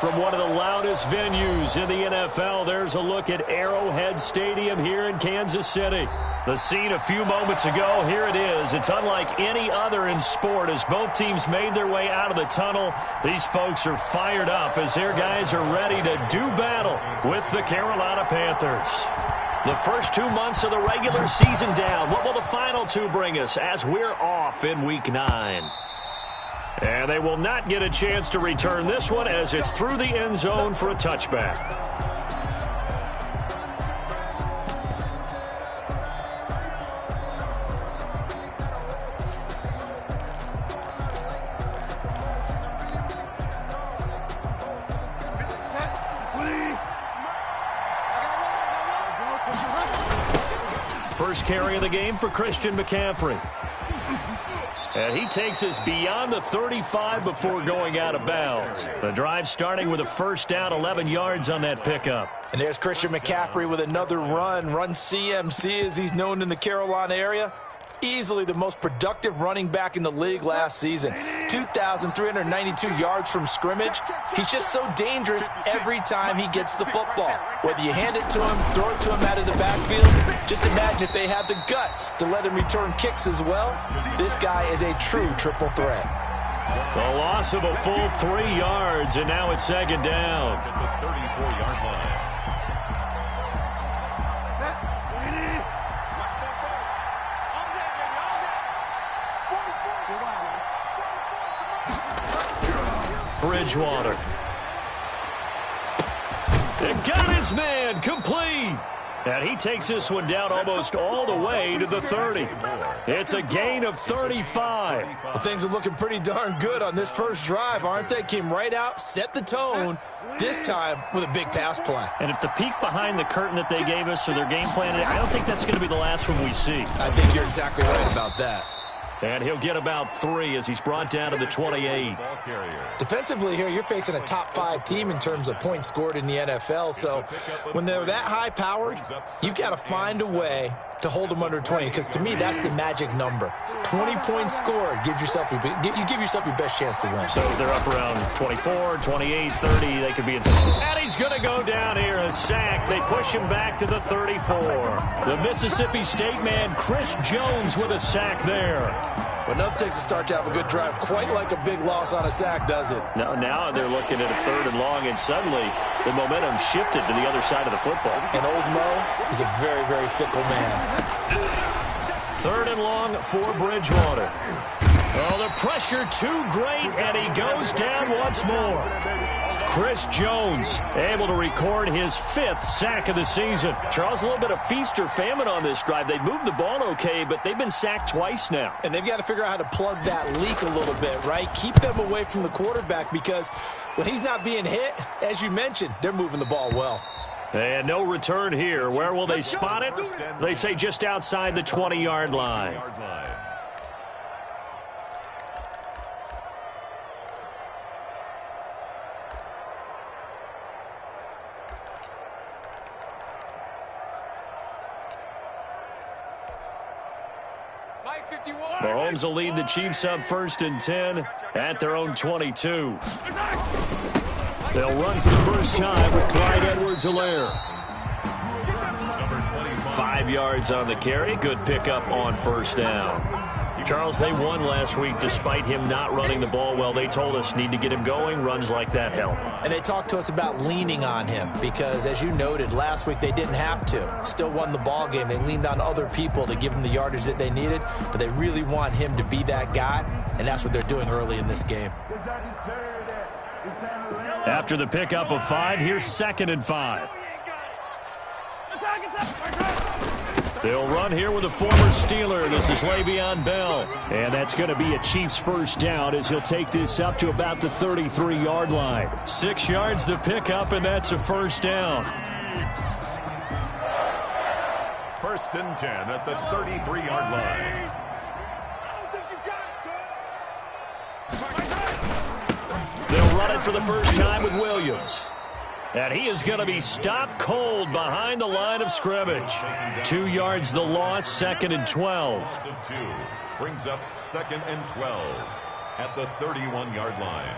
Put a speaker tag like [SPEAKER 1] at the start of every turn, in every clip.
[SPEAKER 1] From one of the loudest venues in the NFL, there's a look at Arrowhead Stadium here in Kansas City. The scene a few moments ago, here it is. It's unlike any other in sport as both teams made their way out of the tunnel. These folks are fired up as their guys are ready to do battle with the Carolina Panthers. The first 2 months of the regular season down. What will the final two bring us as we're off in Week 9? And they will not get a chance to return this one as it's through the end zone for a touchback. First carry of the game for Christian McCaffrey. And he takes us beyond the 35 before going out of bounds. The drive starting with a first down, 11 yards on that pickup.
[SPEAKER 2] And there's Christian McCaffrey with another run CMC as he's known in the Carolina area. Easily the most productive running back in the league last season. 2,392 yards from scrimmage. He's just so dangerous every time he gets the football. Whether you hand it to him, throw it to him out of the backfield, just imagine if they have the guts to let him return kicks as well. This guy is a true triple threat.
[SPEAKER 1] The loss of a full 3 yards, and now it's second down.
[SPEAKER 3] At the 34-yard line.
[SPEAKER 1] Bridgewater. They got his man complete. And he takes this one down almost all the way to the 30. It's a gain of 35.
[SPEAKER 2] Well, things are looking pretty darn good on this first drive, aren't they? Came right out, set the tone, this time with a big pass play.
[SPEAKER 1] And if the peek behind the curtain that they gave us or their game plan, I don't think that's going to be the last one we see.
[SPEAKER 2] I think you're exactly right about that.
[SPEAKER 1] And he'll get about 3 as he's brought down to the 28.
[SPEAKER 2] Defensively here, you're facing a top-5 team in terms of points scored in the NFL. So when they're that high-powered, you've got to find a way to hold them under 20. Because to me, that's the magic number. 20 points scored gives yourself you give yourself your best chance to win.
[SPEAKER 1] So if they're up around 24, 28, 30, they could be in. And he's going to go down here, a sack. They push him back to the 34. The Mississippi State man, Chris Jones, with a sack there.
[SPEAKER 2] But nothing takes a start to have a good drive, quite like a big loss on a sack, does it?
[SPEAKER 1] No, now they're looking at a 3rd and long, and suddenly the momentum shifted to the other side of the football.
[SPEAKER 2] And old Mo is a very, very fickle man.
[SPEAKER 1] 3rd and long for Bridgewater. Oh, the pressure too great, and he goes down once more. Chris Jones able to record his 5th sack of the season. Charles, a little bit of feast or famine on this drive. They moved the ball okay, but they've been sacked twice now.
[SPEAKER 2] And they've got to figure out how to plug that leak a little bit, right? Keep them away from the quarterback because when he's not being hit, as you mentioned, they're moving the ball well.
[SPEAKER 1] And no return here. Where will they spot it? They say just outside the 20-yard line. Mahomes will lead the Chiefs up 1st and 10 at their own 22. They'll run for the first time with Clyde Edwards-Helaire. 5 yards on the carry. Good pickup on first down. Charles, they won last week despite him not running the ball well. They told us need to get him going. Runs like that help.
[SPEAKER 2] And they talked to us about leaning on him because, as you noted, last week they didn't have to. Still won the ball game. They leaned on other people to give them the yardage that they needed, but they really want him to be that guy, and that's what they're doing early in this game.
[SPEAKER 1] After the pickup of 5, here's 2nd and 5. They'll run here with a former Steeler. This is Le'Veon Bell. And that's going to be a Chiefs first down as he'll take this up to about the 33-yard line. 6 yards the pickup, and that's a first down.
[SPEAKER 3] 1st and 10 at the 33-yard line.
[SPEAKER 1] They'll run it for the first time with Williams. And he is going to be stopped cold behind the line of scrimmage. 2 yards the loss, 2nd and 12.
[SPEAKER 3] Brings up 2nd and 12 at the 31-yard line.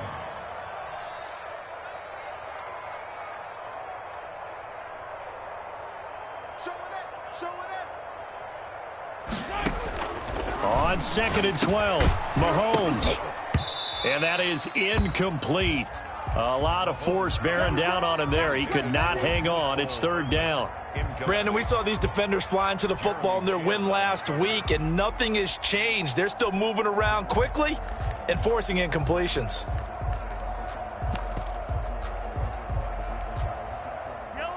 [SPEAKER 1] On 2nd and 12, Mahomes. And that is incomplete. A lot of force bearing down on him there. He could not hang on. It's 3rd down.
[SPEAKER 2] Brandon, we saw these defenders flying to the football in their win last week, and nothing has changed. They're still moving around quickly and forcing incompletions.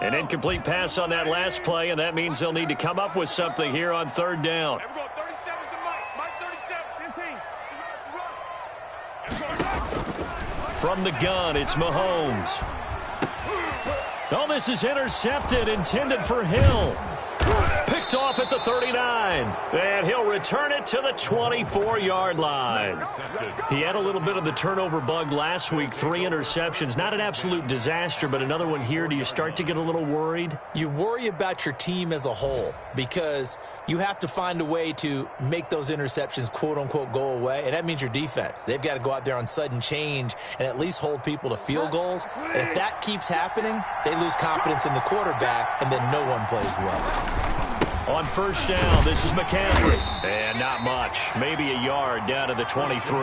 [SPEAKER 1] An incomplete pass on that last play, and that means they'll need to come up with something here on 3rd down. From the gun, it's Mahomes. Oh, this is intercepted, intended for Hill. Picked off at the 39. And he'll return it to the 24-yard line. He had a little bit of the turnover bug last week, 3 interceptions. Not an absolute disaster, but another one here. Do you start to get a little worried?
[SPEAKER 2] You worry about your team as a whole because you have to find a way to make those interceptions, quote-unquote, go away, and that means your defense. They've got to go out there on sudden change and at least hold people to field goals. And if that keeps happening, they lose confidence in the quarterback, and then no one plays well.
[SPEAKER 1] On 1st down, this is McCaffrey. And not much. Maybe a yard down to the 23.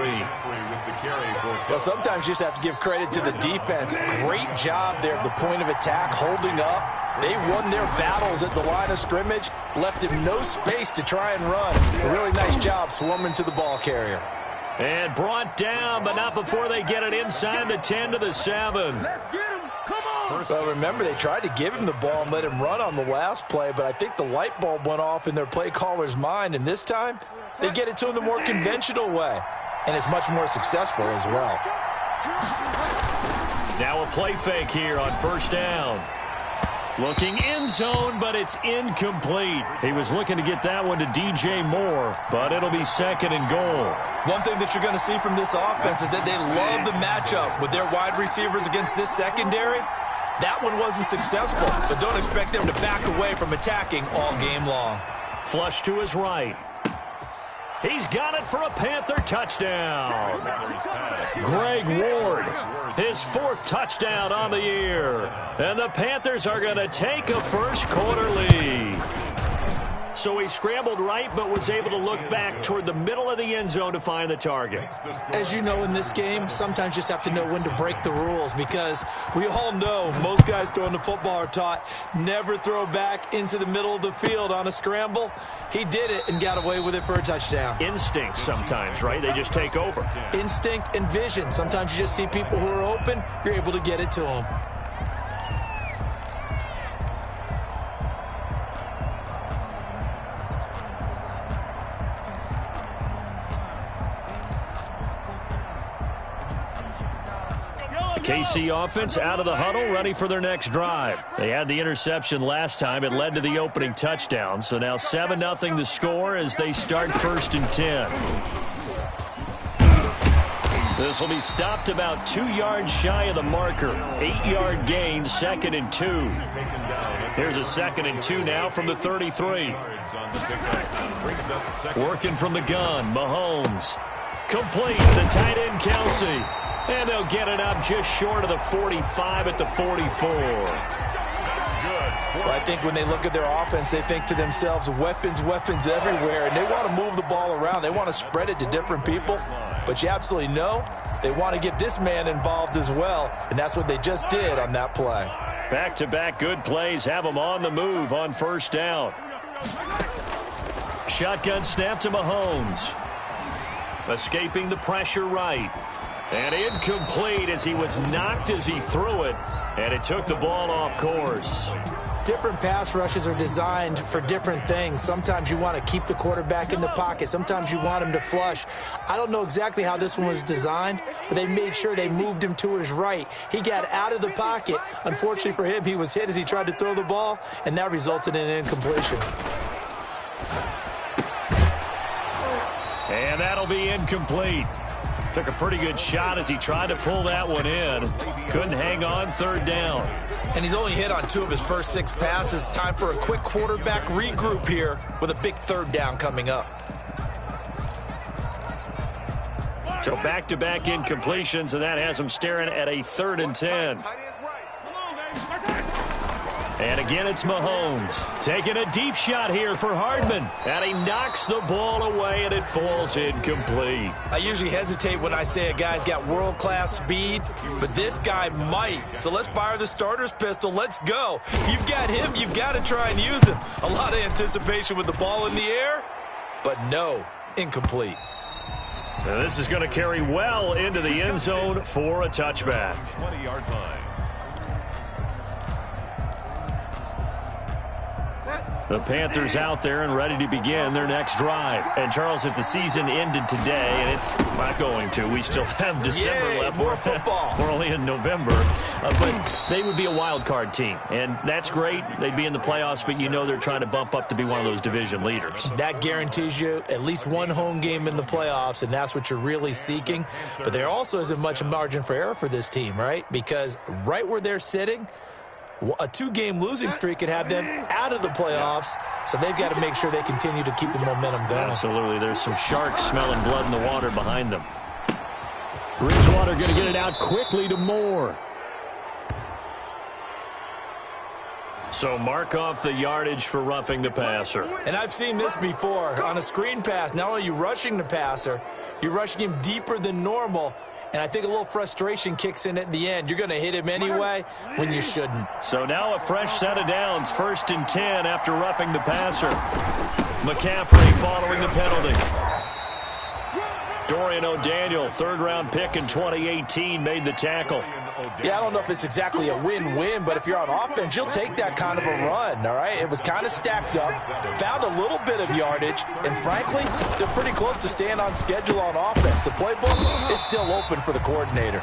[SPEAKER 2] Well, sometimes you just have to give credit to the defense. Great job there at the point of attack, holding up. They won their battles at the line of scrimmage, left him no space to try and run. A really nice job swarming to the ball carrier.
[SPEAKER 1] And brought down, but not before they get it inside the 10 to the 7.
[SPEAKER 4] Let's get him. Come on.
[SPEAKER 2] Well, remember, they tried to give him the ball and let him run on the last play, but I think the light bulb went off in their play caller's mind, and this time they get it to him the more conventional way, and it's much more successful as well.
[SPEAKER 1] Now a play fake here on 1st down. Looking end zone, but it's incomplete. He was looking to get that one to DJ Moore, but it'll be 2nd and goal.
[SPEAKER 2] One thing that you're going to see from this offense is that they love the matchup with their wide receivers against this secondary. That one wasn't successful, but don't expect them to back away from attacking all game long.
[SPEAKER 1] Flush to his right. He's got it for a Panther touchdown. Greg Ward, his 4th touchdown on the year. And the Panthers are going to take a first-quarter lead. So he scrambled right, but was able to look back toward the middle of the end zone to find the target.
[SPEAKER 2] As you know, in this game, sometimes you just have to know when to break the rules, because we all know most guys throwing the football are taught never throw back into the middle of the field on a scramble. He did it and got away with it for a touchdown.
[SPEAKER 1] Instinct sometimes, right? They just take over.
[SPEAKER 2] Instinct and vision. Sometimes you just see people who are open, you're able to get it to them.
[SPEAKER 1] KC offense out of the huddle, ready for their next drive. They had the interception last time. It led to the opening touchdown. So now 7-0 the score as they start 1st and 10. This will be stopped about 2 yards shy of the marker. 8-yard gain, 2nd and 2. Here's a 2nd and 2 now from the 33. Working from the gun, Mahomes. Complete, the tight end, Kelsey. And they'll get it up just short of the 45 at the 44.
[SPEAKER 2] Well, I think when they look at their offense, they think to themselves, weapons, weapons everywhere, and they want to move the ball around. They want to spread it to different people, but you absolutely know they want to get this man involved as well, and that's what they just did on that play.
[SPEAKER 1] Back-to-back good plays have them on the move on 1st down. Shotgun snap to Mahomes. Escaping the pressure right. And incomplete as he was knocked as he threw it, and it took the ball off course.
[SPEAKER 2] Different pass rushes are designed for different things. Sometimes you want to keep the quarterback in the pocket. Sometimes you want him to flush. I don't know exactly how this one was designed, but they made sure they moved him to his right. He got out of the pocket. Unfortunately for him, he was hit as he tried to throw the ball, and that resulted in an incompletion.
[SPEAKER 1] And that'll be incomplete. Took a pretty good shot as he tried to pull that one in. Couldn't hang on, 3rd down.
[SPEAKER 2] And he's only hit on 2 of his first 6 passes. Time for a quick quarterback regroup here with a big 3rd down coming up.
[SPEAKER 1] So back-to-back incompletions, and that has him staring at a 3rd and 10. And again, it's Mahomes taking a deep shot here for Hardman. And he knocks the ball away, and it falls incomplete.
[SPEAKER 2] I usually hesitate when I say a guy's got world-class speed, but this guy might. So let's fire the starter's pistol. Let's go. If you've got him, you've got to try and use him. A lot of anticipation with the ball in the air, but no, incomplete.
[SPEAKER 1] Now this is going to carry well into the end zone for a touchback.
[SPEAKER 3] 20-yard line.
[SPEAKER 1] The Panthers out there and ready to begin their next drive. And, Charles, if the season ended today, and it's not going to, we still have December left.
[SPEAKER 2] More football.
[SPEAKER 1] We're only in November. But they would be a wild card team. And that's great. They'd be in the playoffs, but you know they're trying to bump up to be one of those division leaders.
[SPEAKER 2] That guarantees you at least one home game in the playoffs, and that's what you're really seeking. But there also isn't much margin for error for this team, right? Because right where they're sitting, a 2-game losing streak could have them out of the playoffs, so they've got to make sure they continue to keep the momentum going.
[SPEAKER 1] Absolutely. There's some sharks smelling blood in the water behind them. Bridgewater going to get it out quickly to Moore. So mark off the yardage for roughing the passer.
[SPEAKER 2] And I've seen this before. On a screen pass, not only are you rushing the passer, you're rushing him deeper than normal. And I think a little frustration kicks in at the end. You're going to hit him anyway when you shouldn't.
[SPEAKER 1] So now a fresh set of downs, 1st and 10 after roughing the passer. McCaffrey following the penalty. Dorian O'Daniel, 3rd-round pick in 2018, made the tackle.
[SPEAKER 2] Yeah, I don't know if it's exactly a win-win, but if you're on offense, you'll take that kind of a run, all right? It was kind of stacked up, found a little bit of yardage, and frankly, they're pretty close to staying on schedule on offense. The playbook is still open for the coordinator.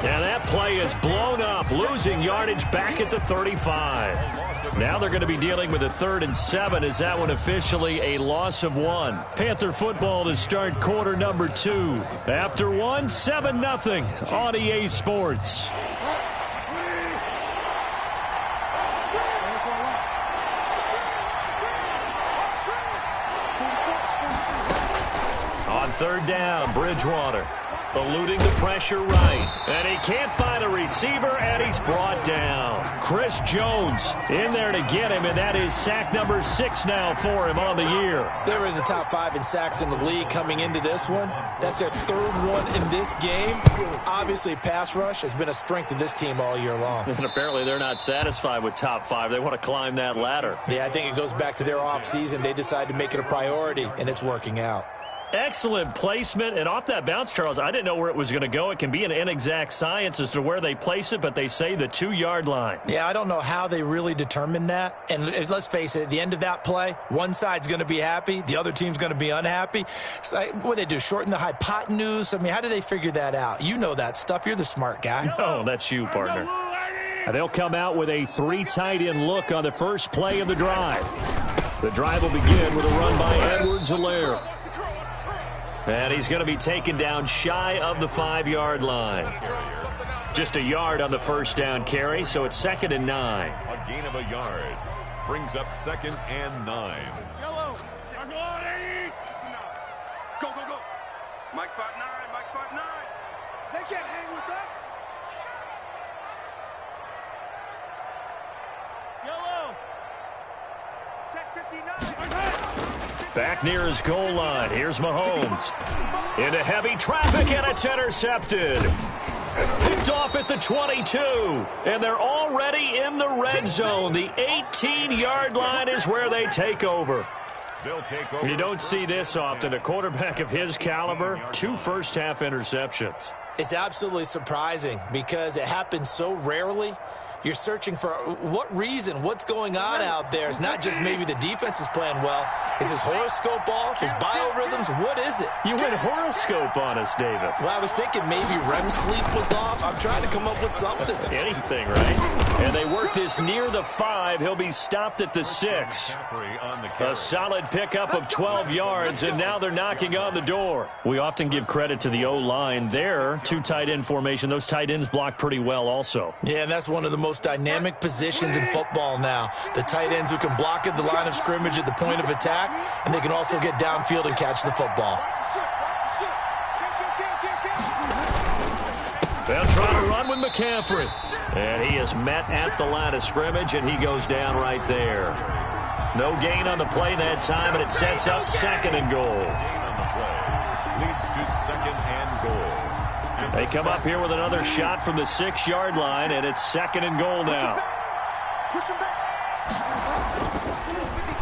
[SPEAKER 1] And that play is blown up, losing yardage back at the 35. Now they're going to be dealing with a 3rd and 7 as that one officially a loss of 1. Panther football to start quarter number 2. After 1, 7-0 on EA Sports. On 3rd down, Bridgewater eluding the pressure right. And he can't find a receiver, and he's brought down. Chris Jones in there to get him, and that is sack number 6 now for him on the year.
[SPEAKER 2] They're in the top 5 in sacks in the league coming into this one. That's their 3rd one in this game. Obviously, pass rush has been a strength of this team all year long.
[SPEAKER 1] And apparently they're not satisfied with top 5. They want to climb that ladder.
[SPEAKER 2] Yeah, I think it goes back to their offseason. They decided to make it a priority, and it's working out.
[SPEAKER 1] Excellent placement, and off that bounce, Charles, I didn't know where it was going to go. It can be an inexact science as to where they place it, but they say the 2-yard line.
[SPEAKER 2] Yeah, I don't know how they really determined that. And let's face it, at the end of that play, one side's going to be happy, the other team's going to be unhappy. It's like, what do they do, shorten the hypotenuse? I mean, how do they figure that out? You know that stuff. You're the smart guy.
[SPEAKER 1] Oh, that's you, partner. And they'll come out with a 3 tight end look on the first play of the drive. The drive will begin with a run by Edwards-Helaire. And he's going to be taken down shy of the 5-yard line. Just a yard on the first down carry, so it's 2nd and 9.
[SPEAKER 3] A gain of a yard brings up 2nd and 9.
[SPEAKER 4] Yellow.
[SPEAKER 5] Go, go, go. Mike 5-9, Mike 5-9. They can't hang with us.
[SPEAKER 4] Yellow. Check 59.
[SPEAKER 1] Back near his goal line. Here's Mahomes. Into heavy traffic, and it's intercepted. Picked off at the 22. And they're already in the red zone. The 18-yard line is where they take over.
[SPEAKER 3] They'll take over.
[SPEAKER 1] You don't see this often. A quarterback of his caliber, 2 first-half interceptions.
[SPEAKER 2] It's absolutely surprising because it happens so rarely. You're searching for what reason, what's going on out there. It's not just maybe the defense is playing well. Is his horoscope off? His biorhythms? What is it?
[SPEAKER 1] You went horoscope on us, David.
[SPEAKER 2] Well, I was thinking maybe REM sleep was off. I'm trying to come up with something.
[SPEAKER 1] Anything, right? And they work this near the 5. He'll be stopped at the 6. A solid pickup of 12 yards, and now they're knocking on the door. We often give credit to the O-line there. 2 tight end formation. Those tight ends block pretty well also.
[SPEAKER 2] Yeah, and that's one of the most dynamic positions in football now. The tight ends who can block at the line of scrimmage at the point of attack, and they can also get downfield and catch the football.
[SPEAKER 1] They'll try to run with McCaffrey. And he is met at the line of scrimmage, and he goes down right there. No gain on the play that time, and it sets up 2nd and goal.
[SPEAKER 3] Leads to 2nd and goal.
[SPEAKER 1] They come up here with another shot from the 6-yard line, and it's 2nd and goal now.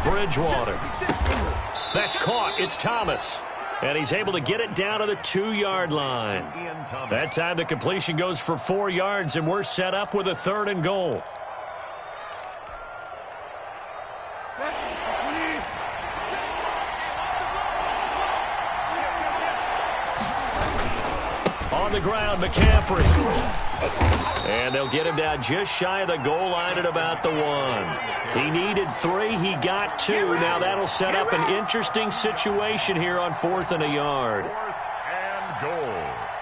[SPEAKER 1] Bridgewater. That's caught. It's Thomas. And he's able to get it down to the 2-yard line. That time the completion goes for 4 yards, and we're set up with a 3rd and goal. On the ground, McCaffrey. And they'll get him down just shy of the goal line at about the 1. He needed 3. He got 2. Now that'll set up an interesting situation here on 4th and a yard.
[SPEAKER 3] 4th and goal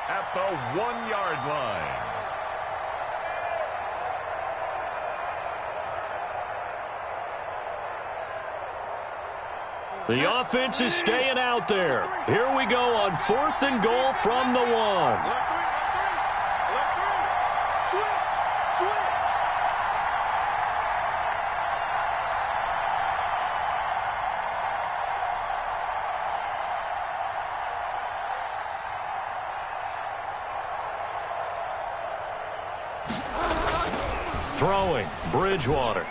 [SPEAKER 3] at the 1-yard line.
[SPEAKER 1] The offense is staying out there. Here we go on 4th and goal from the 1. Throwing, Bridgewater.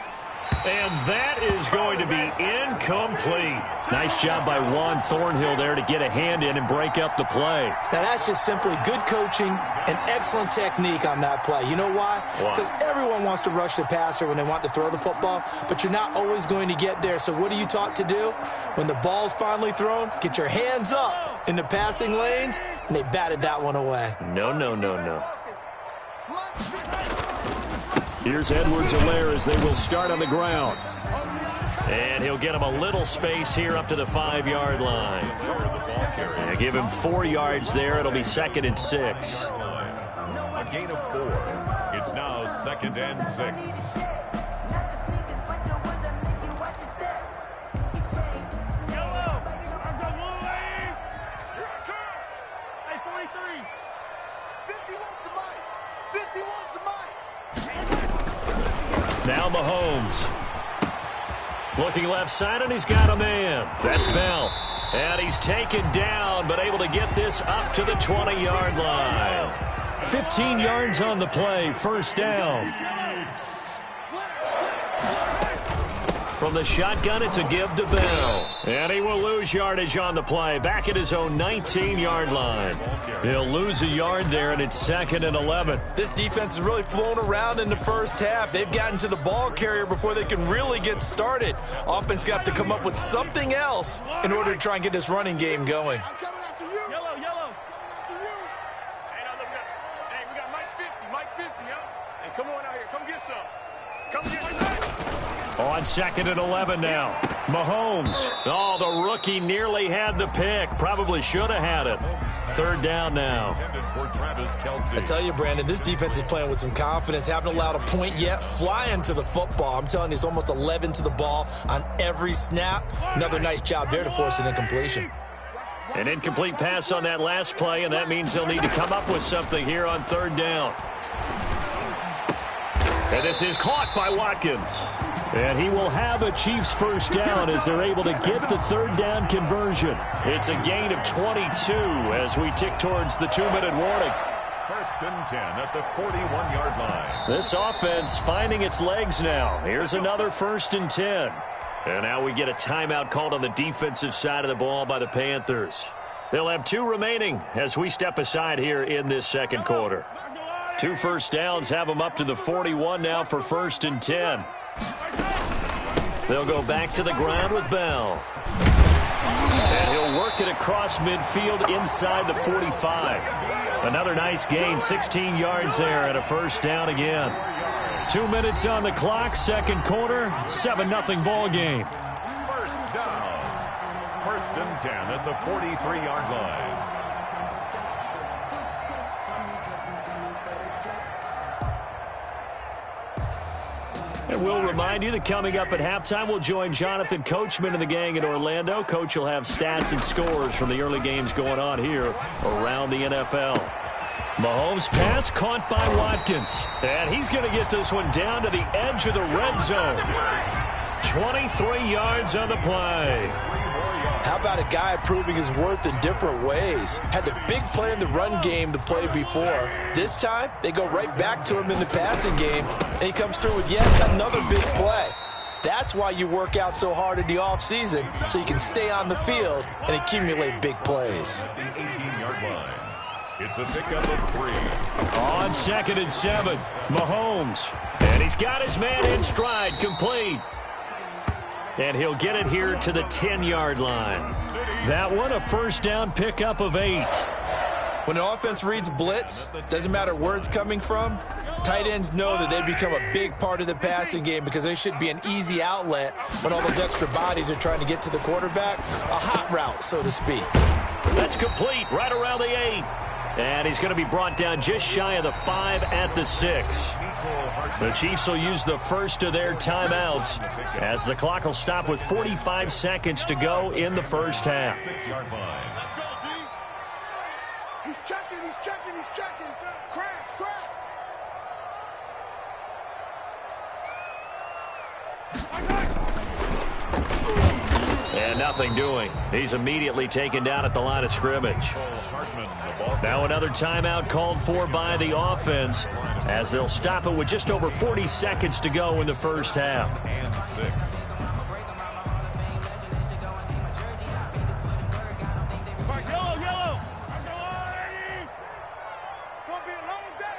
[SPEAKER 1] And that is going to be incomplete. Nice job by Juan Thornhill there to get a hand in and break up the play.
[SPEAKER 2] Now, that's just simply good coaching and excellent technique on that play. You know why? Because everyone wants to rush the passer when they want to throw the football, but you're not always going to get there. So what are you taught to do? When the ball's finally thrown, get your hands up in the passing lanes, and they batted that one away.
[SPEAKER 1] No. Here's Edwards-Helaire as they will start on the ground. And he'll get him a little space here up to the 5-yard line. And give him 4 yards there. It'll be 2nd and 6.
[SPEAKER 3] A gain of 4. It's now 2nd and 6.
[SPEAKER 1] Now Mahomes. Looking left side, and he's got a man. That's Bell. And he's taken down, but able to get this up to the 20-yard line. 15 yards on the play, 1st down. From the shotgun, it's a give to Bell. And he will lose yardage on the play, back at his own 19-yard line. He'll lose a yard there, and it's 2nd and 11.
[SPEAKER 2] This defense has really flown around in the first half. They've gotten to the ball carrier before they can really get started. Offense got to come up with something else in order to try and get this running game going.
[SPEAKER 4] I'm coming after you. Yellow. Coming after you. Hey, now look up. Hey, we got Mike 50, huh? Hey, come on out here. Come get some. Come get some.
[SPEAKER 1] On 2nd and 11 now. Mahomes. Oh, the rookie nearly had the pick. Probably should have had it. 3rd down now.
[SPEAKER 2] I tell you, Brandon, this defense is playing with some confidence. Haven't allowed a point yet. Flying to the football. I'm telling you, it's almost 11 to the ball on every snap. Another nice job there to force an incompletion.
[SPEAKER 1] An incomplete pass on that last play, and that means they'll need to come up with something here on 3rd down. And this is caught by Watkins. And he will have a Chiefs 1st down as they're able to get the 3rd down conversion. It's a gain of 22 as we tick towards the 2-minute warning.
[SPEAKER 3] 1st and 10 at the 41-yard line.
[SPEAKER 1] This offense finding its legs now. Here's another 1st and 10. And now we get a timeout called on the defensive side of the ball by the Panthers. They'll have 2 remaining as we step aside here in this 2nd quarter. 2 1st downs have them up to the 41 now for 1st and 10. They'll go back to the ground with Bell. And he'll work it across midfield inside the 45. Another nice gain, 16 yards there and a 1st down again. 2 minutes on the clock, 2nd quarter, 7-0 ball game.
[SPEAKER 3] 1st down. 1st and 10 at the 43-yard line.
[SPEAKER 1] And we'll remind you that coming up at halftime, we'll join Jonathan Coachman and the gang in Orlando. Coach will have stats and scores from the early games going on here around the NFL. Mahomes' pass caught by Watkins. And he's going to get this one down to the edge of the red zone. 23 yards on the play.
[SPEAKER 2] How about a guy proving his worth in different ways? Had the big play in the run game the play before. This time, they go right back to him in the passing game, and he comes through with yet another big play. That's why you work out so hard in the offseason, so you can stay on the field and accumulate big plays.
[SPEAKER 3] At the 18-yard line. It's a pickup of 3.
[SPEAKER 1] On 2nd and 7, Mahomes. And he's got his man in stride, complete. And he'll get it here to the 10-yard line. That one, a first down pickup of 8.
[SPEAKER 2] When an offense reads blitz, doesn't matter where it's coming from, tight ends know that they become a big part of the passing game because they should be an easy outlet when all those extra bodies are trying to get to the quarterback. A hot route, so to speak.
[SPEAKER 1] That's complete, right around the 8. And he's going to be brought down just shy of the 5 at the 6. The Chiefs will use the first of their timeouts as the clock will stop with 45 seconds to go in the first half.
[SPEAKER 3] 6-yard line.
[SPEAKER 5] Let's go, D. He's checking, he's checking, he's checking. Crash, crash.
[SPEAKER 1] And nothing doing. He's immediately taken down at the line of scrimmage. Now another timeout called for by the offense as they'll stop it with just over 40 seconds to go in the first half.
[SPEAKER 3] And 6.
[SPEAKER 4] Yellow, yellow.
[SPEAKER 5] It's going to be a long day,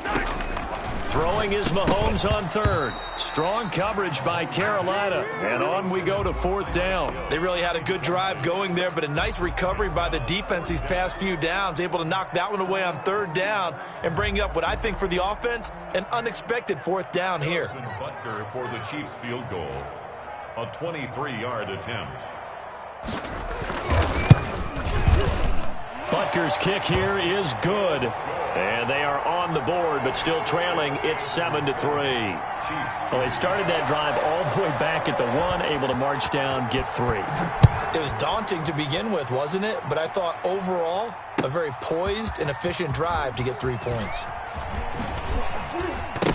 [SPEAKER 5] offense.
[SPEAKER 1] Throwing is Mahomes on 3rd. Strong coverage by Carolina. And on we go to 4th down.
[SPEAKER 2] They really had a good drive going there, but a nice recovery by the defense these past few downs, able to knock that one away on 3rd down and bring up what I think for the offense, an unexpected 4th down here.
[SPEAKER 3] Butker for the Chiefs field goal. A 23-yard attempt.
[SPEAKER 1] Butker's kick here is good. And they are on the board, but still trailing. It's 7-3. Well, they started that drive all the way back at the 1, able to march down, get 3.
[SPEAKER 2] It was daunting to begin with, wasn't it? But I thought overall, a very poised and efficient drive to get 3 points.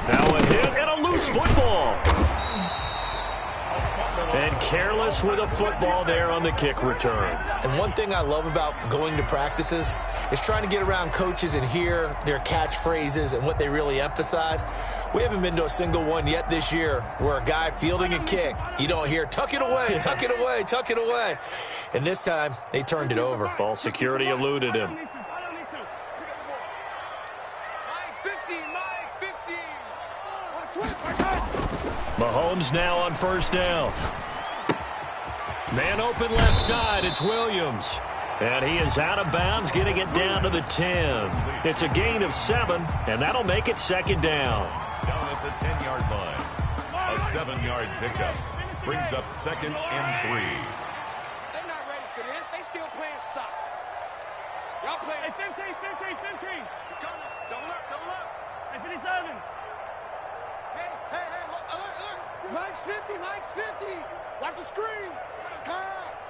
[SPEAKER 1] Now a hit and a loose football. And careless with a football there on the kick return.
[SPEAKER 2] And one thing I love about going to practices is trying to get around coaches and hear their catchphrases and what they really emphasize. We haven't been to a single one yet this year where a guy fielding a kick, you don't hear, tuck it away, tuck it away, tuck it away. And this time, they turned it over.
[SPEAKER 1] Ball security eluded him.
[SPEAKER 5] Mike 15, Mike 15.
[SPEAKER 1] Mahomes now on 1st down. Man open left side, it's Williams. And he is out of bounds, getting it down to the 10. It's a gain of 7, and that'll make it 2nd down.
[SPEAKER 3] Down at the 10-yard line. A 7-yard pickup. Brings up 2nd and 3.
[SPEAKER 4] They're not ready for this. They still playing soccer. Y'all play. Hey, 15.
[SPEAKER 5] Coming. Double up, double up.
[SPEAKER 4] Hey, 57.
[SPEAKER 5] Hey, alert. Mike's 50, Mike's 50. Watch the screen. Pass.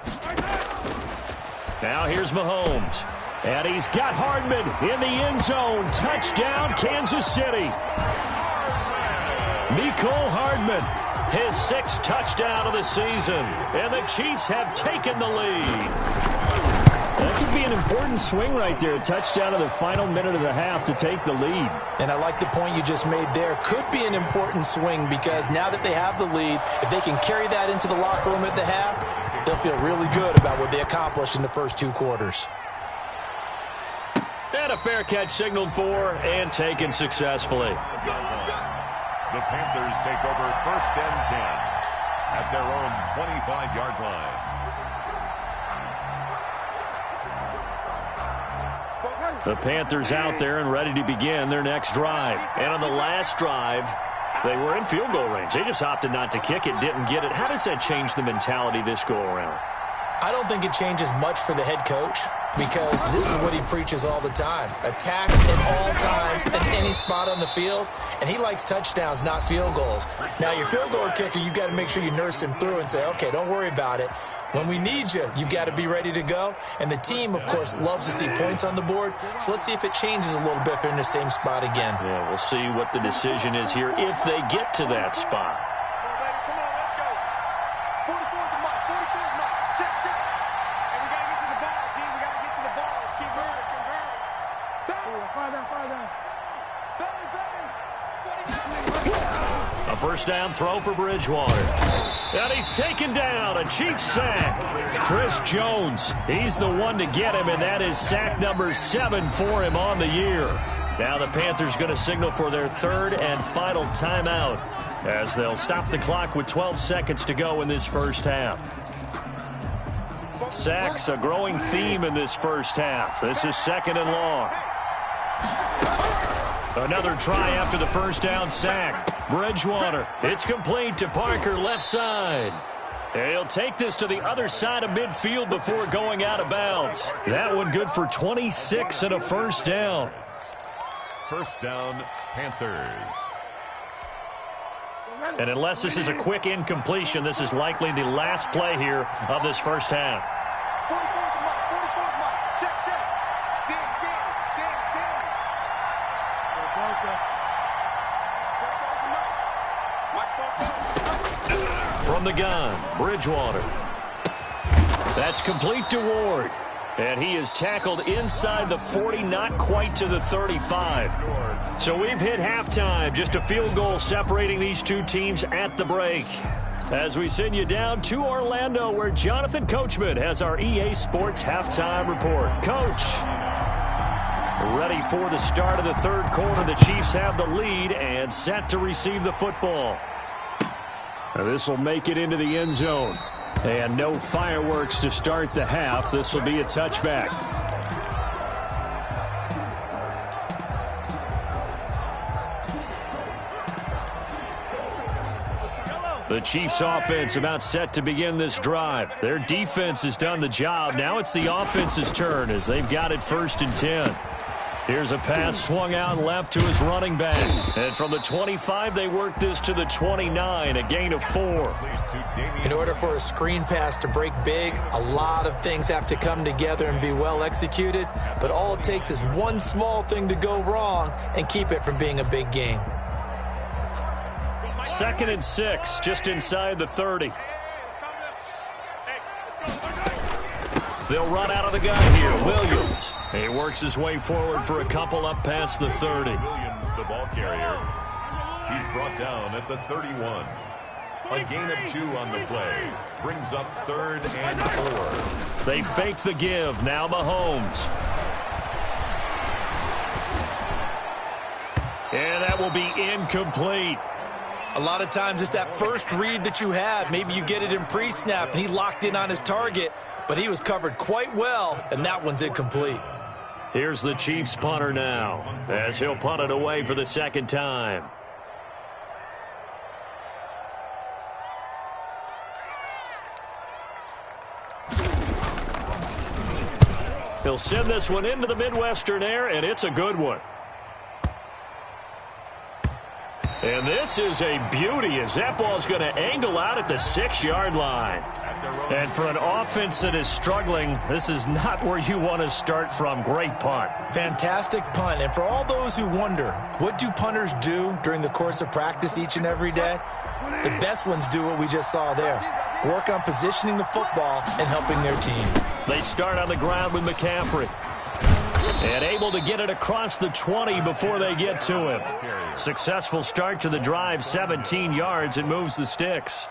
[SPEAKER 1] Now here's Mahomes. And he's got Hardman in the end zone. Touchdown, Kansas City. Mecole Hardman, his 6th touchdown of the season. And the Chiefs have taken the lead. That could be an important swing right there. A touchdown in the final minute of the half to take the lead.
[SPEAKER 2] And I like the point you just made there. Could be an important swing because now that they have the lead, if they can carry that into the locker room at the half, they'll feel really good about what they accomplished in the first 2 quarters.
[SPEAKER 1] And a fair catch signaled for and taken successfully.
[SPEAKER 3] The Panthers take over 1st and 10 at their own 25-yard line.
[SPEAKER 1] The Panthers out there and ready to begin their next drive. And on the last drive, they were in field goal range. They just opted not to kick it, didn't get it. How does that change the mentality this go-around?
[SPEAKER 2] I don't think it changes much for the head coach because this is what he preaches all the time. Attack at all times at any spot on the field, and he likes touchdowns, not field goals. Now, your field goal kicker, you've got to make sure you nurse him through and say, okay, don't worry about it. When we need you, you've got to be ready to go. And the team, of course, loves to see points on the board. So let's see if it changes a little bit if they're in the same spot again.
[SPEAKER 1] Yeah, we'll see what the decision is here if they get to that spot.
[SPEAKER 4] Come on, let's go. 44's the mark. 44's the mark. Check, check. And we got to get to the ball, G. We got to get to the ball. Let's keep moving. Fire down. Belly.
[SPEAKER 1] A first down throw for Bridgewater. And he's taken down. A Chiefs sack. Chris Jones, he's the one to get him, and that is sack number 7 for him on the year. Now the Panthers going to signal for their third and final timeout as they'll stop the clock with 12 seconds to go in this first half. Sacks, a growing theme in this first half. This is 2nd and long. Another try after the first down sack. Bridgewater, it's complete to Parker, left side. And he'll take this to the other side of midfield before going out of bounds. That one good for 26 and a first down.
[SPEAKER 3] First down, Panthers.
[SPEAKER 1] And unless this is a quick incompletion, this is likely the last play here of this first half.
[SPEAKER 4] 44's the mark. Check. Dig.
[SPEAKER 1] From the gun, Bridgewater. That's complete to Ward. And he is tackled inside the 40, not quite to the 35. So we've hit halftime. Just a field goal separating these two teams at the break. As we send you down to Orlando, where Jonathan Coachman has our EA Sports halftime report. Coach, ready for the start of the third quarter. The Chiefs have the lead and set to receive the football. This will make it into the end zone. And no fireworks to start the half. This will be a touchback. The Chiefs offense about set to begin this drive. Their defense has done the job. Now it's the offense's turn as they've got it 1st and 10. Here's a pass swung out left to his running back. And from the 25, they work this to the 29, a gain of 4.
[SPEAKER 2] In order for a screen pass to break big, a lot of things have to come together and be well executed. But all it takes is one small thing to go wrong and keep it from being a big game.
[SPEAKER 1] 2nd and 6, just inside the 30. They'll run out of the gun here. Williams. He works his way forward for a couple up past the 30.
[SPEAKER 3] Williams, the ball carrier. He's brought down at the 31. A gain of 2 on the play. Brings up 3rd and 4.
[SPEAKER 1] They fake the give. Now Mahomes. And that will be incomplete.
[SPEAKER 2] A lot of times it's that first read that you have. Maybe you get it in pre-snap and he locked in on his target, but he was covered quite well, and that one's incomplete.
[SPEAKER 1] Here's the Chiefs punter now as he'll punt it away for the 2nd time. He'll send this one into the Midwestern air, and it's a good one. And this is a beauty as that ball's going to angle out at the 6-yard line. And for an offense that is struggling, this is not where you want to start from. Great punt.
[SPEAKER 2] Fantastic punt. And for all those who wonder, what do punters do during the course of practice each and every day? The best ones do what we just saw there. Work on positioning the football and helping their team.
[SPEAKER 1] They start on the ground with McCaffrey. And able to get it across the 20 before they get to him. Successful start to the drive, 17 yards, and moves the sticks.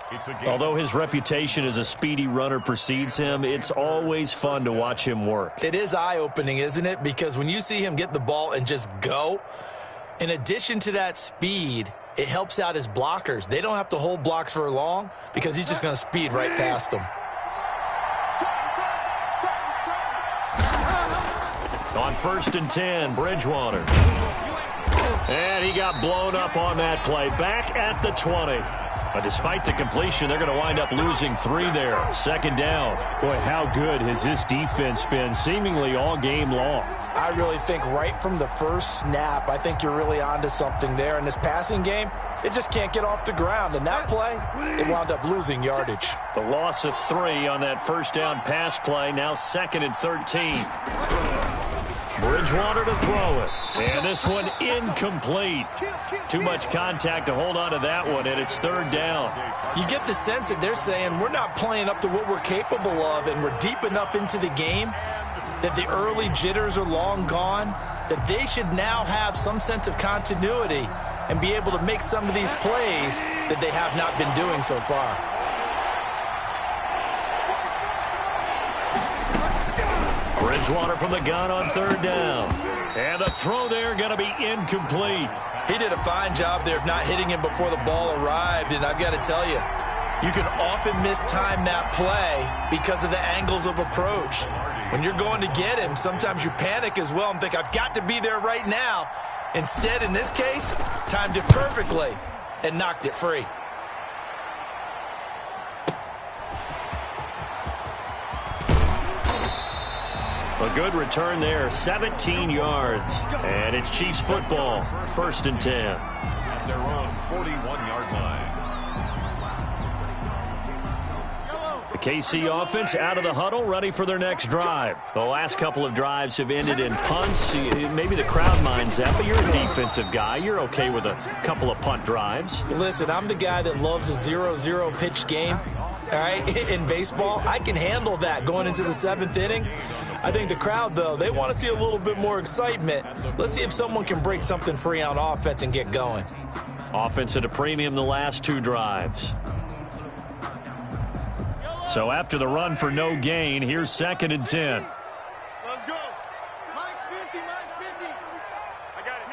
[SPEAKER 1] Although his reputation as a speedy runner precedes him, it's always fun to watch him work.
[SPEAKER 2] It is eye-opening, isn't it? Because when you see him get the ball and just go, in addition to that speed, it helps out his blockers. They don't have to hold blocks for long because he's just going to speed right past them.
[SPEAKER 1] On 1st and 10, Bridgewater. And he got blown up on that play. Back at the 20. But despite the completion, they're going to wind up losing 3 there. 2nd down. Boy, how good has this defense been seemingly all game long?
[SPEAKER 2] I really think right from the first snap, I think you're really onto something there. In this passing game, It just can't get off the ground. And that play, it wound up losing yardage.
[SPEAKER 1] The loss of 3 on that first down pass play. Now 2nd and 13. Bridgewater to throw it. And this one incomplete. Too much contact to hold on to that one, and it's 3rd down.
[SPEAKER 2] You get the sense that they're saying we're not playing up to what we're capable of, and we're deep enough into the game that the early jitters are long gone, that they should now have some sense of continuity and be able to make some of these plays that they have not been doing so far.
[SPEAKER 1] Bridgewater from the gun on 3rd down. And the throw there going to be incomplete.
[SPEAKER 2] He did a fine job there of not hitting him before the ball arrived, and I've got to tell you, you can often mistime that play because of the angles of approach. When you're going to get him, sometimes you panic as well and think, I've got to be there right now. Instead, in this case, timed it perfectly and knocked it free.
[SPEAKER 1] A good return there, 17 yards. And it's Chiefs football, 1st and 10.
[SPEAKER 3] At their own 41-yard line.
[SPEAKER 1] The KC offense out of the huddle, ready for their next drive. The last couple of drives have ended in punts. Maybe the crowd minds that, but you're a defensive guy. You're okay with a couple of punt drives.
[SPEAKER 2] Listen, I'm the guy that loves a 0-0 pitch game. All right, in baseball, I can handle that going into the 7th inning. I think the crowd, though, they want to see a little bit more excitement. Let's see if someone can break something free on offense and get going.
[SPEAKER 1] Offense at a premium the last 2 drives. So after the run for no gain, here's 2nd and 10.
[SPEAKER 4] Let's go. Mike's 50, Mike's 50. I got it.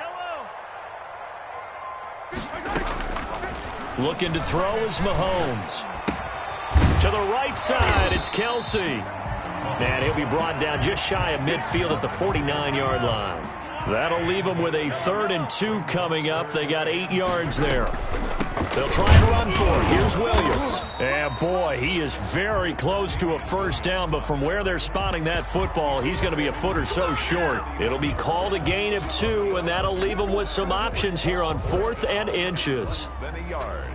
[SPEAKER 4] Yellow.
[SPEAKER 1] Looking to throw is Mahomes. To the right side, it's Kelsey. And he'll be brought down just shy of midfield at the 49-yard line. That'll leave them with a 3rd and 2 coming up. They got 8 yards there. They'll try and run for it. Here's Williams. And boy, he is very close to a 1st down, but from where they're spotting that football, he's going to be a foot or so short. It'll be called a gain of 2, and that'll leave them with some options here on 4th and inches.
[SPEAKER 3] Then a yard.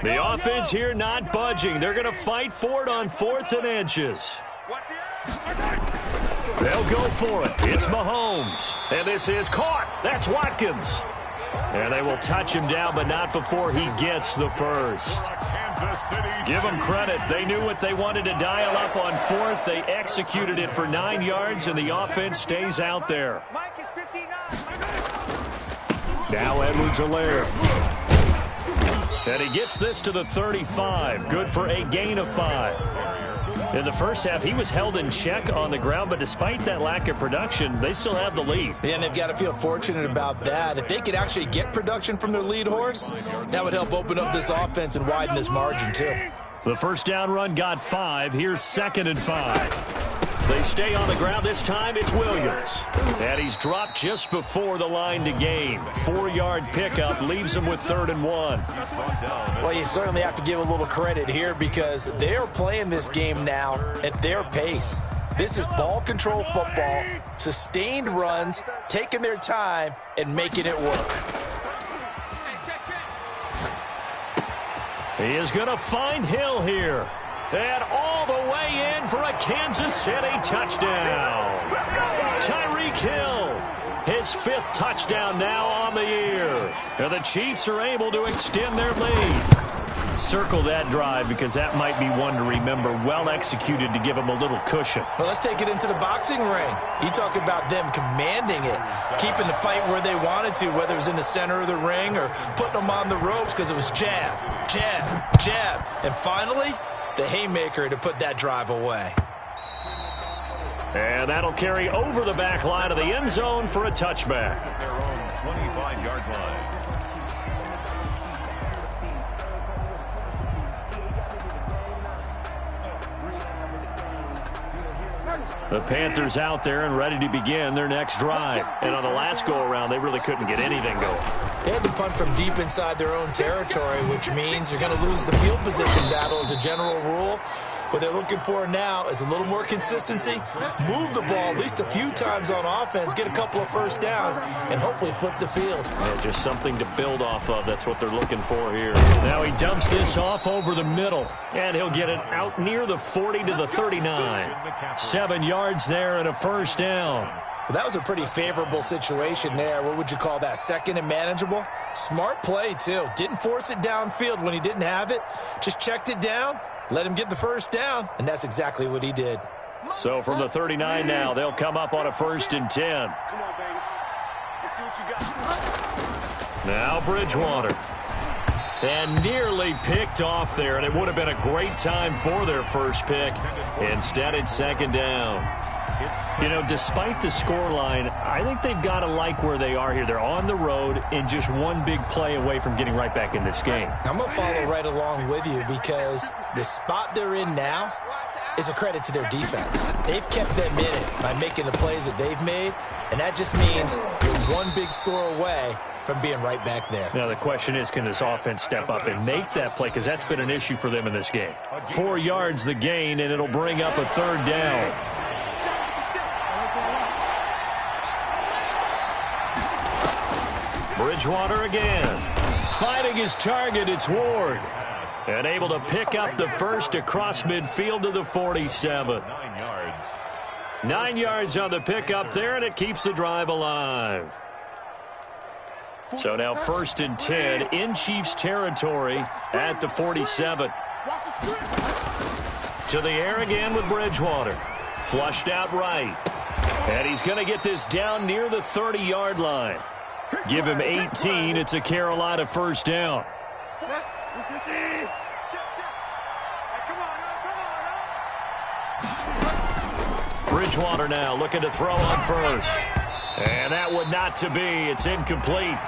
[SPEAKER 1] The offense here not budging. They're going to fight for it on 4th and inches. They'll go for it. It's Mahomes. And this is caught. That's Watkins. And they will touch him down, but not before he gets the first. Give them credit. They knew what they wanted to dial up on 4th. They executed it for 9 yards, and the offense stays out there. Now Edwards-Helaire. And he gets this to the 35. Good for a gain of 5. In the first half, he was held in check on the ground, but despite that lack of production, they still have the lead.
[SPEAKER 2] Yeah, and they've got to feel fortunate about that. If they could actually get production from their lead horse, that would help open up this offense and widen this margin, too.
[SPEAKER 1] The 1st down run got 5. Here's 2nd and 5. They stay on the ground. This time it's Williams. And he's dropped just before the line to gain. 4-yard pickup leaves him with 3rd and 1.
[SPEAKER 2] Well, you certainly have to give a little credit here because they're playing this game now at their pace. This is ball control football, sustained runs, taking their time and making it work.
[SPEAKER 1] He is going to find Hill here. And all the way in for a Kansas City touchdown. Tyreek Hill, his 5th touchdown now on the year. And the Chiefs are able to extend their lead. Circle that drive because that might be one to remember. Well executed to give them a little cushion.
[SPEAKER 2] Well, let's take it into the boxing ring. You talk about them commanding it, keeping the fight where they wanted to, whether it was in the center of the ring or putting them on the ropes because it was jab, jab, jab. And finally, the haymaker to put that drive away.
[SPEAKER 1] And that'll carry over the back line of the end zone for a touchback.
[SPEAKER 3] Their own 25-yard line.
[SPEAKER 1] The Panthers out there and ready to begin their next drive. And on the last go-around, they really couldn't get anything going.
[SPEAKER 2] They had to punt from deep inside their own territory, which means you're going to lose the field position battle as a general rule. What they're looking for now is a little more consistency, move the ball at least a few times on offense, get a couple of first downs, and hopefully flip the field.
[SPEAKER 1] Yeah, just something to build off of. That's what they're looking for here. Now he dumps this off over the middle, and he'll get it out near the 40 to the 39. 7 yards there and a first down.
[SPEAKER 2] Well, that was a pretty favorable situation there. What would you call that? Second and manageable? Smart play, too. Didn't force it downfield when he didn't have it. Just checked it down. Let him get the first down, and that's exactly what he did.
[SPEAKER 1] So from the 39 now, they'll come up on a 1st and 10.
[SPEAKER 4] Come on, baby. Let's see what you got.
[SPEAKER 1] Now Bridgewater. And nearly picked off there, and it would have been a great time for their first pick. Instead, it's 2nd down. You know, despite the scoreline, I think they've got to like where they are here. They're on the road and just one big play away from getting right back in this game.
[SPEAKER 2] I'm going to follow right along with you because the spot they're in now is a credit to their defense. They've kept them in it by making the plays that they've made, and that just means you're one big score away from being right back there.
[SPEAKER 1] Now the question is, can this offense step up and make that play? Because that's been an issue for them in this game. 4 yards the gain, and it'll bring up a 3rd down. Bridgewater again. Fighting his target, it's Ward. And able to pick up the first across midfield to the 47. 9 yards on the pickup there, and it keeps the drive alive. So now 1st and 10 in Chiefs territory at the 47. To the air again with Bridgewater. Flushed out right. And he's going to get this down near the 30-yard line. Give him 18. It's a Carolina first down. Bridgewater now looking to throw on first. And that would not to be. It's incomplete.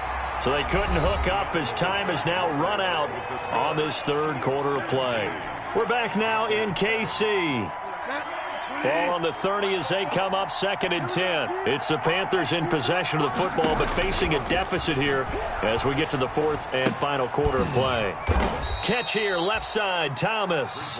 [SPEAKER 1] So they couldn't hook up as time has now run out on this 3rd quarter of play. We're back now in KC. Ball on the 30 as they come up 2nd and 10. It's the Panthers in possession of the football, but facing a deficit here as we get to the 4th and final quarter of play. Catch here, left side, Thomas.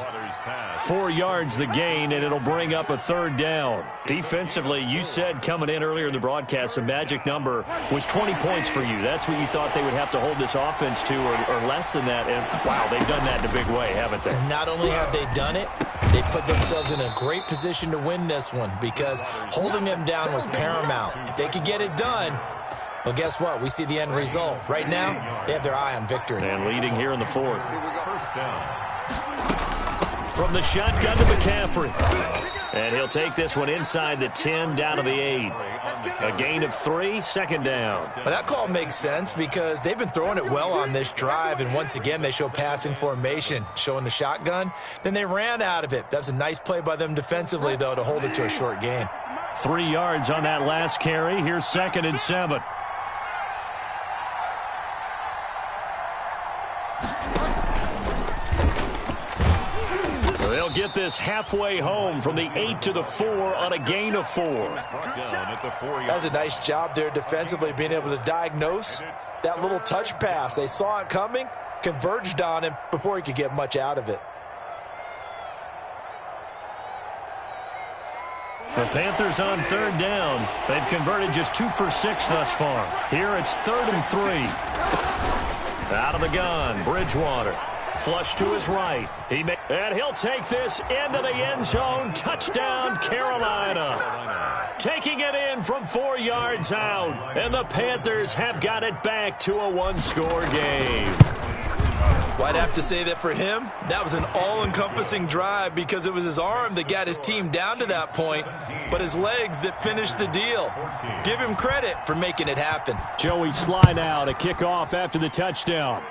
[SPEAKER 1] 4 yards the gain, and it'll bring up a 3rd down. Defensively, you said coming in earlier in the broadcast, the magic number was 20 points for you. That's what you thought they would have to hold this offense to, or less than that. And, wow, they've done that in a big way, haven't they?
[SPEAKER 2] Not only have they done it, they put themselves in a great position to win this one because holding them down was paramount. If they could get it done, well, guess what? We see the end result. Right now, they have their eye on victory.
[SPEAKER 1] And leading here in the 4th. First down. From the shotgun to McCaffrey. And he'll take this one inside the 10 down to the 8. A gain of 3, 2nd down.
[SPEAKER 2] Well, that call makes sense because they've been throwing it well on this drive, and once again they show passing formation, showing the shotgun. Then they ran out of it. That's a nice play by them defensively, though, to hold it to a short gain.
[SPEAKER 1] 3 yards on that last carry. Here's 2nd and 7. They'll get this halfway home from the 8 to the 4 on a gain of 4.
[SPEAKER 2] That's a nice job there defensively, being able to diagnose that little touch pass. They saw it coming, converged on him before he could get much out of it.
[SPEAKER 1] The Panthers on 3rd down. They've converted just 2 for 6 thus far. Here it's 3rd and 3. Out of the gun, Bridgewater. Flush to his right. And he'll take this into the end zone. Touchdown, Carolina. Taking it in from 4 yards out. And the Panthers have got it back to a 1-score game.
[SPEAKER 2] Well, I'd have to say that for him, that was an all-encompassing drive because it was his arm that got his team down to that point, but his legs that finished the deal. Give him credit for making it happen.
[SPEAKER 1] Joey Slye now to kick off after the touchdown.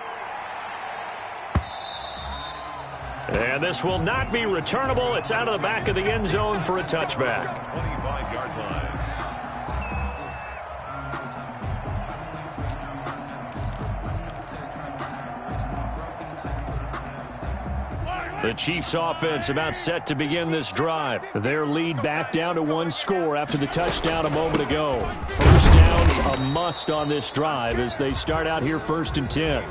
[SPEAKER 1] And this will not be returnable. It's out of the back of the end zone for a touchback. 25-yard line. The Chiefs offense about set to begin this drive. Their lead back down to 1 score after the touchdown a moment ago. First down's a must on this drive as they start out here 1st and 10.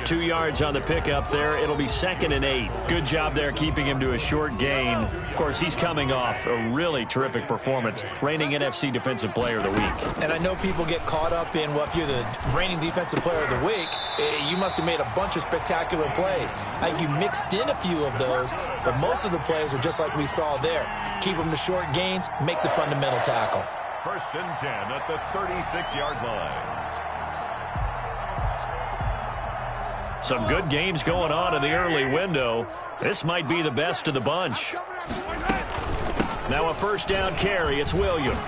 [SPEAKER 1] 2 yards on the pickup there. It'll be 2nd and 8. Good job there keeping him to a short gain. Of course, he's coming off a really terrific performance, reigning NFC Defensive Player of the Week.
[SPEAKER 2] And I know people get caught up in, well, if you're the reigning Defensive Player of the Week, you must have made a bunch of spectacular plays. I think you mixed in a few of those, but most of the plays are just like we saw there. Keep them to short gains, make the fundamental tackle.
[SPEAKER 3] 1st and 10 at the 36-yard line.
[SPEAKER 1] Some good games going on in the early window. This might be the best of the bunch. Now a 1st down carry. It's Williams.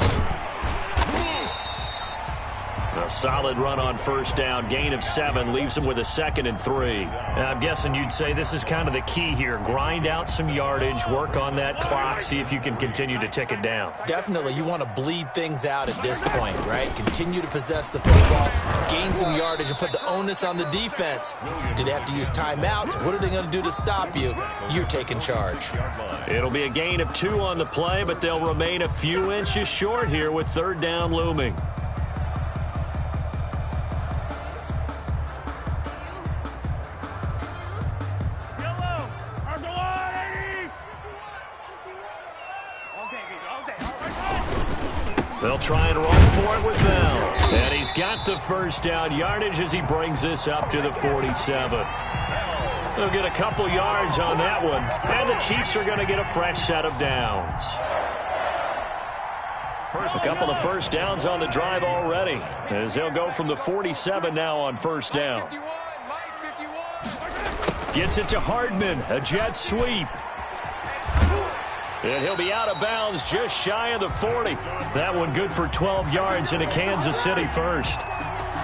[SPEAKER 1] A solid run on 1st down. Gain of 7 leaves him with a 2nd and 3. Now, I'm guessing you'd say this is kind of the key here. Grind out some yardage, work on that clock, see if you can continue to tick it down.
[SPEAKER 2] Definitely. You want to bleed things out at this point, right? Continue to possess the football, gain some yardage, and put the onus on the defense. Do they have to use timeouts? What are they going to do to stop you? You're taking charge.
[SPEAKER 1] It'll be a gain of 2 on the play, but they'll remain a few inches short here with 3rd down looming. They'll try and run for it with Bell. And he's got the 1st down yardage as he brings this up to the 47. They'll get a couple yards on that one. And the Chiefs are going to get a fresh set of downs. A couple of 1st downs on the drive already, as they'll go from the 47 now on 1st down. Gets it to Hardman, a jet sweep. And he'll be out of bounds just shy of the 40. That one good for 12 yards into Kansas City 1st.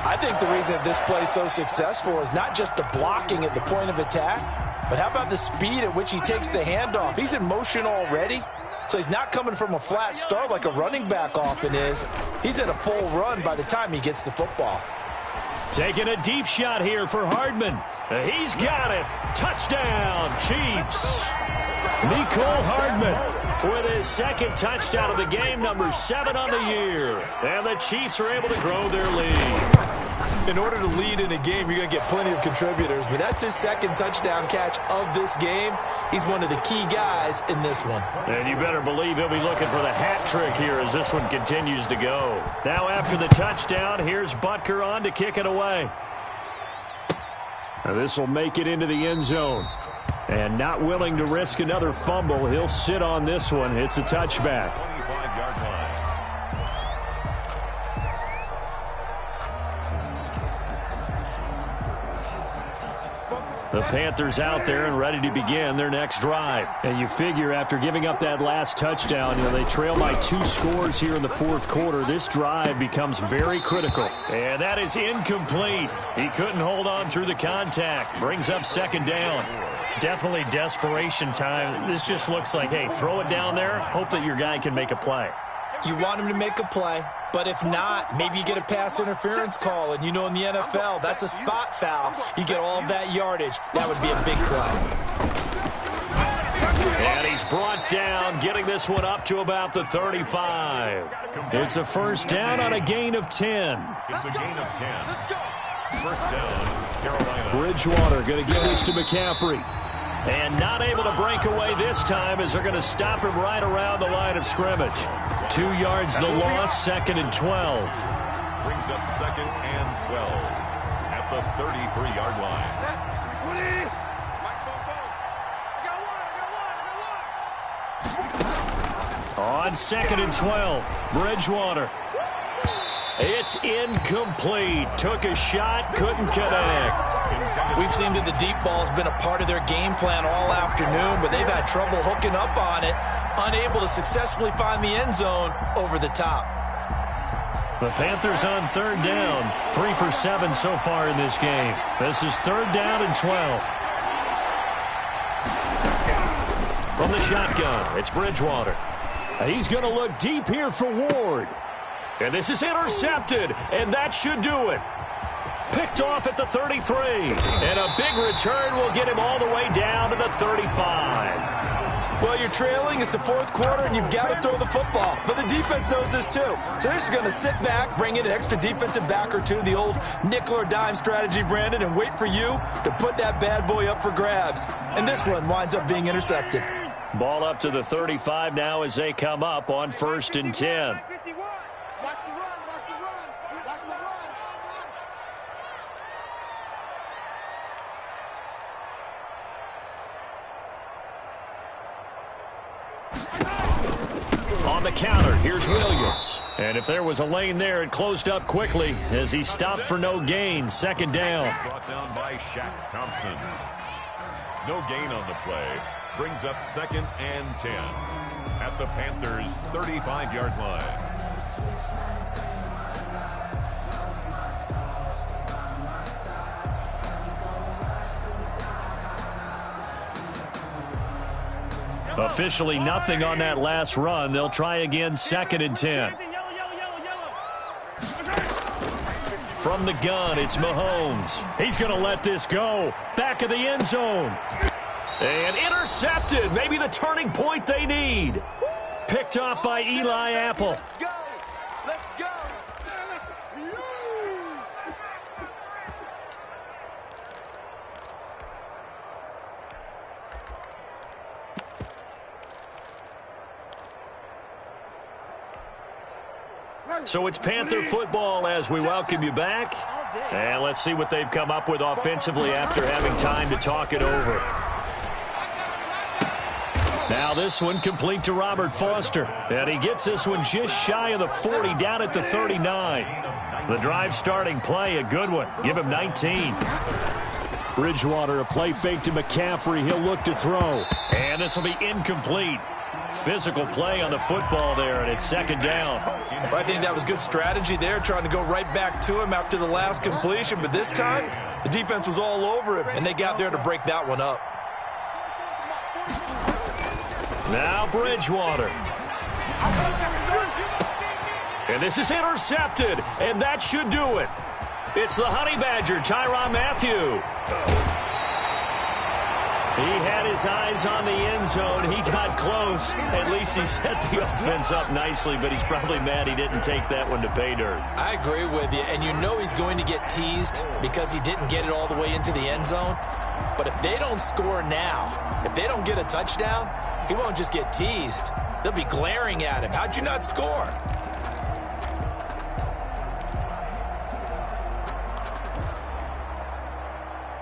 [SPEAKER 2] I think the reason that this play is so successful is not just the blocking at the point of attack, but how about the speed at which he takes the handoff? He's in motion already, so he's not coming from a flat start like a running back often is. He's at a full run by the time he gets the football.
[SPEAKER 1] Taking a deep shot here for Hardman. He's got it. Touchdown, Chiefs. Mecole Hardman with his 2nd touchdown of the game, number 7 on the year. And the Chiefs are able to grow their lead.
[SPEAKER 2] In order to lead in a game, you're going to get plenty of contributors, but that's his 2nd touchdown catch of this game. He's one of the key guys in this one.
[SPEAKER 1] And you better believe he'll be looking for the hat trick here as this one continues to go. Now after the touchdown, here's Butker on to kick it away. Now this will make it into the end zone. And not willing to risk another fumble, he'll sit on this one. It's a touchback.
[SPEAKER 3] 25-yard line.
[SPEAKER 1] The Panthers out there and ready to begin their next drive. And you figure after giving up that last touchdown, they trail by 2 scores here in the 4th quarter. This drive becomes very critical. And that is incomplete. He couldn't hold on through the contact. Brings up 2nd down. Definitely desperation time. This just looks like, hey, throw it down there, hope that your guy can make a play.
[SPEAKER 2] You want him to make a play, but if not, maybe you get a pass interference call, and in the NFL, that's a spot foul. You get all of that yardage. That would be a big play.
[SPEAKER 1] And he's brought down, getting this one up to about the 35. It's a 1st down on a gain of 10.
[SPEAKER 3] It's a gain of 10. 1st down, Carolina.
[SPEAKER 1] Bridgewater going to give this to McCaffrey. And not able to break away this time as they're going to stop him right around the line of scrimmage. 2 yards the loss, 2nd and 12.
[SPEAKER 3] Brings up 2nd and 12 at the 33-yard line.
[SPEAKER 1] On 2nd and 12, Bridgewater. It's incomplete. Took a shot, couldn't connect.
[SPEAKER 2] We've seen that the deep ball has been a part of their game plan all afternoon, but they've had trouble hooking up on it, unable to successfully find the end zone over the top.
[SPEAKER 1] The Panthers on 3rd down, 3 for 7 so far in this game. This is 3rd down and 12. From the shotgun, it's Bridgewater. He's going to look deep here for Ward. And this is intercepted, and that should do it. Picked off at the 33. And a big return will get him all the way down to the 35.
[SPEAKER 2] Well, you're trailing. It's the fourth quarter, and you've got to throw the football. But the defense knows this, too. So they're just going to sit back, bring in an extra defensive back or two, the old nickel or dime strategy, Brandon, and wait for you to put that bad boy up for grabs. And this one winds up being intercepted.
[SPEAKER 1] Ball up to the 35 now as they come up on 1st and 10.
[SPEAKER 4] Watch the run. Watch the run. Watch the run.
[SPEAKER 1] On the counter, here's Williams. And if there was a lane there, it closed up quickly as he stopped for no gain. 2nd down.
[SPEAKER 3] Brought down by Shaq Thompson. No gain on the play. Brings up 2nd and 10 at the Panthers' 35-yard line.
[SPEAKER 1] Officially nothing on that last run. They'll try again 2nd and 10. From the gun, it's Mahomes. He's going to let this go. Back of the end zone. And intercepted. Maybe the turning point they need. Picked off by Eli Apple.
[SPEAKER 4] Let's go. Let's go.
[SPEAKER 1] So it's Panther football as we welcome you back. And let's see what they've come up with offensively after having time to talk it over. Now this one complete to Robert Foster. And he gets this one just shy of the 40, down at the 39. The drive starting play, a good one. Give him 19. Bridgewater, a play fake to McCaffrey. He'll look to throw. And this will be incomplete. Physical play on the football there, and it's 2nd down.
[SPEAKER 2] Well, I think that was good strategy there, trying to go right back to him after the last completion. But this time, the defense was all over him, and they got there to break that one up.
[SPEAKER 1] Now Bridgewater. And this is intercepted, and that should do it. It's the Honey Badger, Tyrann Mathieu. He had his eyes on the end zone. He got close. At least he set the offense up nicely, but he's probably mad he didn't take that one to pay dirt.
[SPEAKER 2] I agree with you, and you know he's going to get teased because he didn't get it all the way into the end zone. But if they don't score now, if they don't get a touchdown, he won't just get teased. They'll be glaring at him. How'd you not score?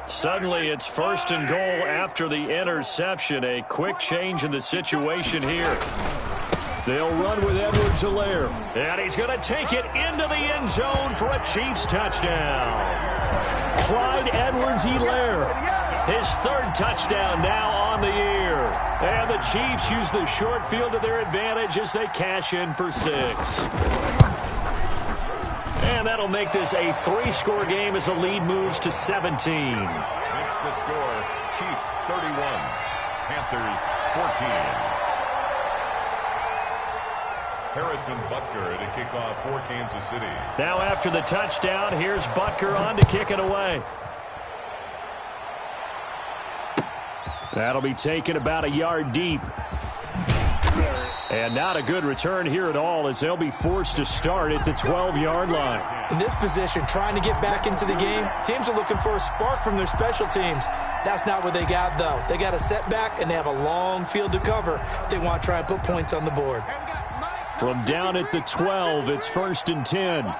[SPEAKER 1] Suddenly, it's 1st and goal after the interception. A quick change in the situation here. They'll run with Edwards-Helaire. And he's going to take it into the end zone for a Chiefs touchdown. Clyde Edwards-Helaire. His 3rd touchdown now on the year. And the Chiefs use the short field to their advantage as they cash in for 6. And that'll make this a 3-score game as the lead moves to 17.
[SPEAKER 3] Makes the score Chiefs 31, Panthers 14. Harrison Butker to kick off for Kansas City.
[SPEAKER 1] Now after the touchdown, here's Butker on to kick it away. That'll be taken about a yard deep. And not a good return here at all as they'll be forced to start at the 12-yard line.
[SPEAKER 2] In this position, trying to get back into the game, teams are looking for a spark from their special teams. That's not what they got, though. They got a setback, and they have a long field to cover if they want to try and put points on the board.
[SPEAKER 1] From down at the 12, it's 1st and 10.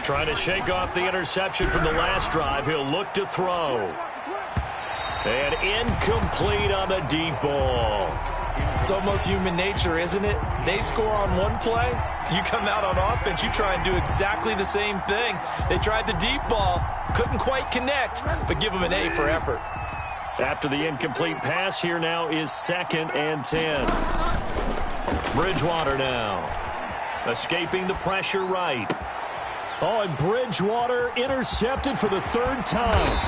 [SPEAKER 1] Trying to shake off the interception from the last drive. He'll look to throw. And incomplete on the deep ball.
[SPEAKER 2] It's almost human nature, isn't it? They score on one play. You come out on offense, you try and do exactly the same thing. They tried the deep ball, couldn't quite connect, but give them an A for effort.
[SPEAKER 1] After the incomplete pass, here now is 2nd and 10. Bridgewater now. Escaping the pressure right. Oh, and Bridgewater intercepted for the 3rd time.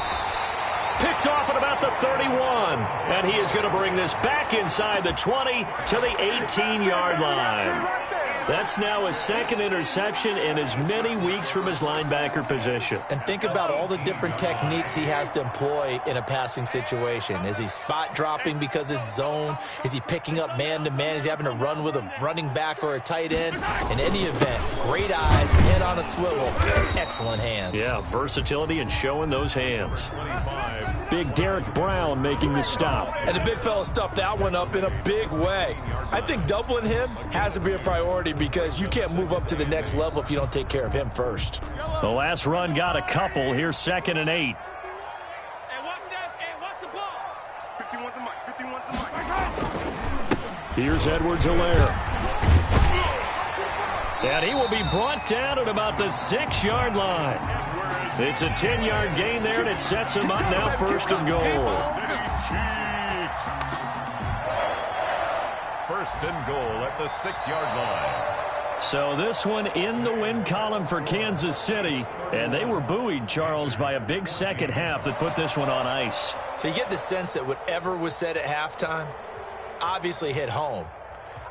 [SPEAKER 1] Picked off at about the 31. And he is going to bring this back inside the 20 to the 18-yard line. That's now his second interception in as many weeks from his linebacker position.
[SPEAKER 2] And think about all the different techniques he has to employ in a passing situation. Is he spot dropping because it's zone? Is he picking up man-to-man? Is he having to run with a running back or a tight end? In any event, great eyes, head on a swivel, excellent hands.
[SPEAKER 1] Yeah, versatility and showing those hands. Big Derek Brown making the stop.
[SPEAKER 2] And the big fella stuffed that one up in a big way. I think doubling him has to be a priority because you can't move up to the next level if you don't take care of him first.
[SPEAKER 1] The last run got a couple. Here's 2nd and 8.
[SPEAKER 4] Hey, watch that. Hey, watch the ball.
[SPEAKER 5] 51's the mic. 51's the mic.
[SPEAKER 1] Here's Edwards-Helaire. And he will be brought down at about the 6-yard line. It's a 10-yard gain there, and it sets him up now 1st and goal.
[SPEAKER 3] First and goal at the 6-yard line.
[SPEAKER 1] So this one in the win column for Kansas City, and they were buoyed, Charles, by a big second half that put this one on ice.
[SPEAKER 2] So you get the sense that whatever was said at halftime obviously hit home.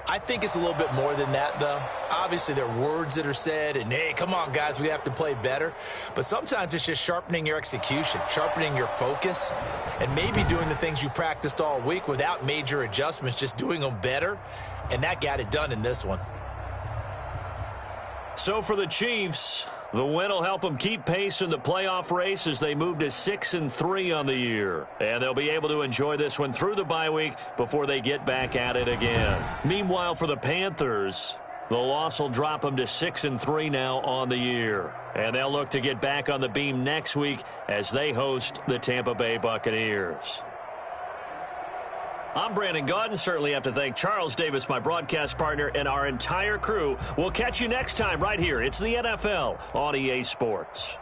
[SPEAKER 2] I think it's a little bit more than that, though. Obviously, there are words that are said, and, hey, come on, guys, we have to play better. But sometimes it's just sharpening your execution, sharpening your focus, and maybe doing the things you practiced all week without major adjustments, just doing them better. And that got it done in this one.
[SPEAKER 1] So for the Chiefs, the win will help them keep pace in the playoff race as they move to 6-3 on the year. And they'll be able to enjoy this one through the bye week before they get back at it again. Meanwhile, for the Panthers, the loss will drop them to 6-3 now on the year. And they'll look to get back on the beam next week as they host the Tampa Bay Buccaneers. I'm Brandon Gaudin. Certainly have to thank Charles Davis, my broadcast partner, and our entire crew. We'll catch you next time right here. It's the NFL on EA Sports.